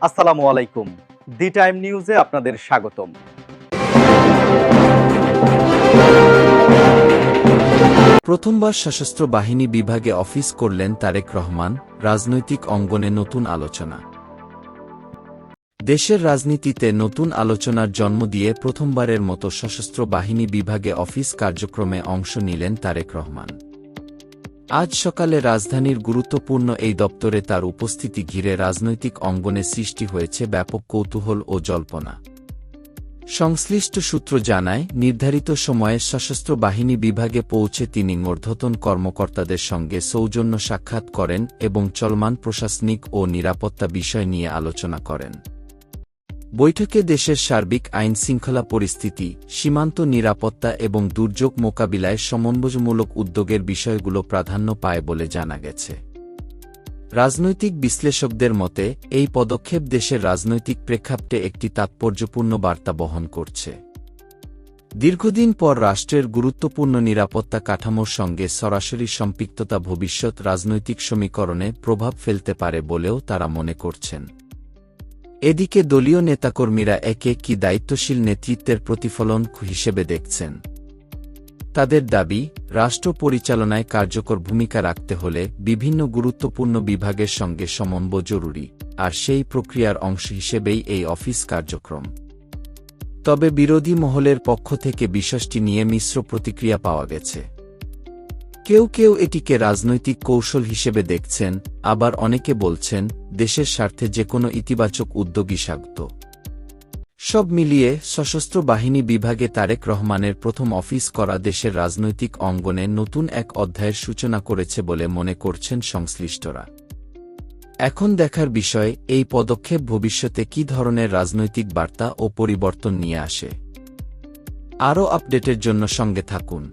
আসসালামু আলাইকুম। The time নিউজে আপনাদের স্বাগতম। প্রথমবার সশস্ত্র বাহিনী বিভাগে অফিস করলেন তারেক রহমান, রাজনৈতিক অঙ্গনে নতুন আলোচনা। দেশের রাজনীতিতে নতুন আলোচনার জন্ম দিয়ে প্রথমবারের মতো সশস্ত্র বাহিনী বিভাগে অফিস কার্যক্রমে অংশ নিলেন তারেক রহমান। আজ সকালে রাজধানীর গুরুত্বপূর্ণ এই দপ্তরে তার উপস্থিতি ঘিরে রাজনৈতিক অঙ্গনে সৃষ্টি হয়েছে ব্যাপক কৌতূহল ও জল্পনা। সংশ্লিষ্ট সূত্র জানায়, নির্ধারিত সময়ে সশস্ত্র বাহিনী বিভাগে পৌঁছে তিনি ঊর্ধ্বতন কর্মকর্তাদের সঙ্গে সৌজন্য সাক্ষাৎ করেন এবং চলমান প্রশাসনিক ও নিরাপত্তা বিষয় নিয়ে আলোচনা করেন। বৈঠকে দেশের সার্বিক আইনশৃঙ্খলা পরিস্থিতি, সীমান্ত নিরাপত্তা এবং দুর্যোগ মোকাবিলায় সমন্বয়মূলক উদ্যোগের বিষয়গুলো প্রাধান্য পায় বলে জানা গেছে। রাজনৈতিক বিশ্লেষকদের মতে, এই পদক্ষেপ দেশের রাজনৈতিক প্রেক্ষাপটে একটি তাৎপর্যপূর্ণ বার্তা বহন করছে। দীর্ঘদিন পর রাষ্ট্রের গুরুত্বপূর্ণ নিরাপত্তা কাঠামোর সঙ্গে সরাসরি সম্পৃক্ততা ভবিষ্যৎ রাজনৈতিক সমীকরণে প্রভাব ফেলতে পারে বলেও তারা মনে করছেন। এদিকে দলীয় নেতাকর্মীরা একে কি দায়িত্বশীল নেতৃত্বের প্রতিফলন হিসেবে দেখছেন। তাদের দাবি, রাষ্ট্র পরিচালনায় কার্যকর ভূমিকা রাখতে হলে বিভিন্ন গুরুত্বপূর্ণ বিভাগের সঙ্গে সমন্বয় জরুরি, আর সেই প্রক্রিয়ার অংশ হিসেবেই এই অফিস কার্যক্রম। তবে বিরোধী মহলের পক্ষ থেকে বিষয়টি নিয়ে মিশ্র প্রতিক্রিয়া পাওয়া গেছে। কেউ কেউ এটিকে রাজনৈতিক কৌশল হিসেবে দেখছেন, আবার অনেকে বলছেন দেশের স্বার্থে যেকোনো ইতিবাচক উদ্যোগই স্বাগত। সব মিলিয়ে সশস্ত্র বাহিনী বিভাগে তারেক রহমানের প্রথম অফিস করা দেশের রাজনৈতিক অঙ্গনে নতুন এক অধ্যায়ের সূচনা করেছে বলে মনে করছেন সংশ্লিষ্টরা। এখন দেখার বিষয়, এই পদক্ষেপ ভবিষ্যতে কী ধরনের রাজনৈতিক বার্তা ও পরিবর্তন নিয়ে আসে। আরও আপডেটের জন্য সঙ্গে থাকুন।